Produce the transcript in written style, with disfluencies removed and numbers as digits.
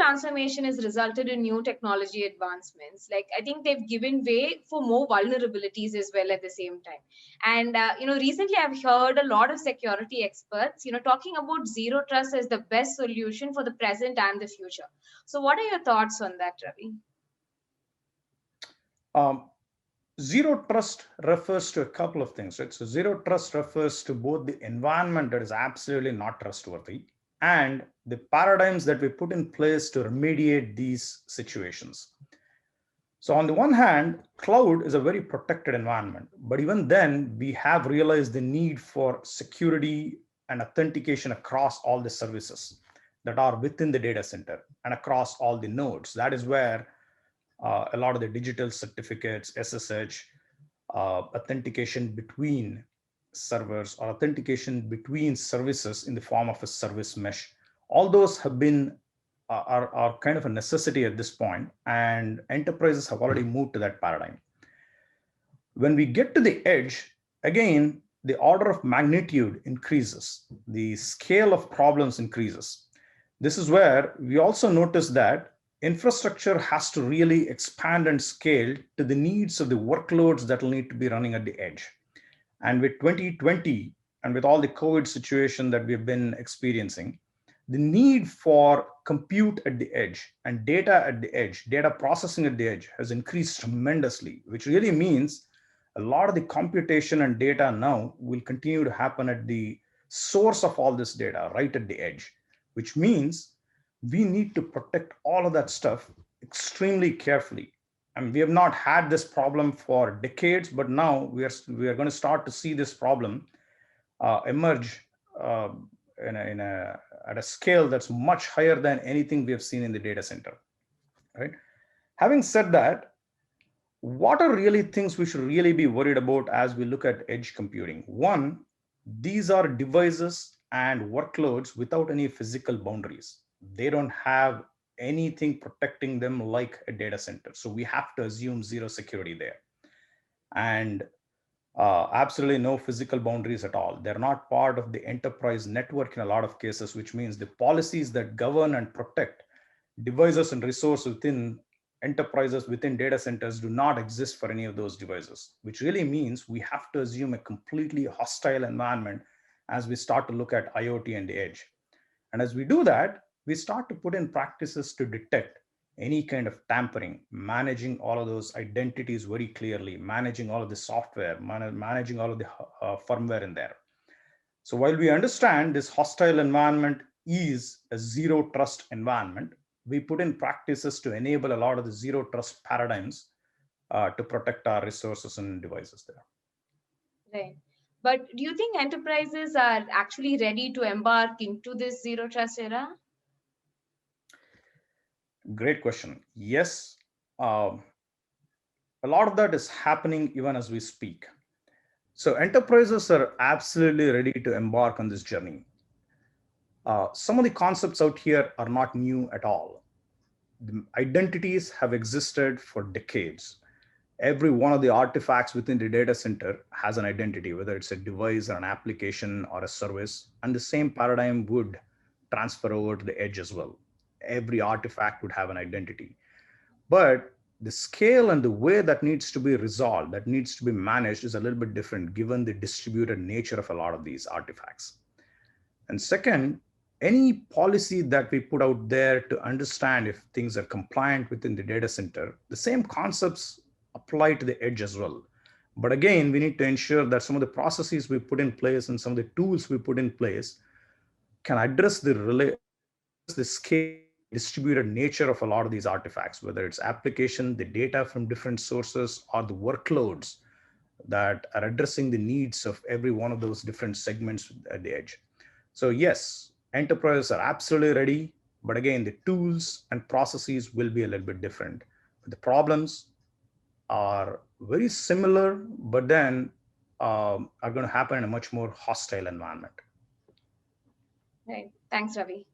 transformation has resulted in new technology advancements. Like, I think they've given way for more vulnerabilities as well at the same time. And, recently I've heard a lot of security experts, talking about zero trust as the best solution for the present and the future. So what are your thoughts on that, Ravi? Um, Zero trust refers to a couple of things, right? So zero trust refers to both the environment that is absolutely not trustworthy and the paradigms that we put in place to remediate these situations. So on the one hand, cloud is a very protected environment, but even then we have realized the need for security and authentication across all the services that are within the data center and across all the nodes. That is where a lot of the digital certificates, SSH, authentication between servers or authentication between services in the form of a service mesh. All those have been are kind of a necessity at this point, and enterprises have already moved to that paradigm. When we get to the edge, again, the order of magnitude increases, the scale of problems increases. This is where we also notice that infrastructure has to really expand and scale to the needs of the workloads that will need to be running at the edge. And with 2020 and with all the COVID situation that we've been experiencing, the need for compute at the edge and data at the edge, data processing at the edge has increased tremendously, which really means a lot of the computation and data now will continue to happen at the source of all this data, right at the edge, which means we need to protect all of that stuff extremely carefully. And we have not had this problem for decades, but now we are going to start to see this problem emerge uh, at a scale that's much higher than anything we have seen in the data center. Right? Having said that, what are really things we should really be worried about as we look at edge computing? One, these are devices and workloads without any physical boundaries. They don't have anything protecting them like a data center. So we have to assume zero security there. And absolutely no physical boundaries at all. They're not part of the enterprise network in a lot of cases, which means the policies that govern and protect devices and resources within enterprises, within data centers do not exist for any of those devices, which really means we have to assume a completely hostile environment as we start to look at IoT and the edge. And as we do that, we start to put in practices to detect any kind of tampering, managing all of those identities very clearly, managing all of the software, managing all of the firmware in there. So while we understand this hostile environment is a zero trust environment, we put in practices to enable a lot of the zero trust paradigms to protect our resources and devices there. Right. But do you think enterprises are actually ready to embark into this zero trust era? Great question. Yes, um, a lot of that is happening even as we speak. So enterprises are absolutely ready to embark on this journey. Some of the concepts out here are not new at all. The identities have existed for decades. Every one of the artifacts within the data center has an identity, whether it's a device or an application or a service. And the same paradigm would transfer over to the edge as well. Every artifact would have an identity. But the scale and the way that needs to be resolved, that needs to be managed, is a little bit different given the distributed nature of a lot of these artifacts. And second, any policy that we put out there to understand if things are compliant within the data center, the same concepts apply to the edge as well. But again, we need to ensure that some of the processes we put in place and some of the tools we put in place can address the scale and the distributed nature of a lot of these artifacts, whether it's application, the data from different sources, or the workloads that are addressing the needs of every one of those different segments at the edge. So yes, enterprises are absolutely ready, but again, the tools and processes will be a little bit different. The problems are very similar, but then are going to happen in a much more hostile environment. Right. Thanks, Ravi.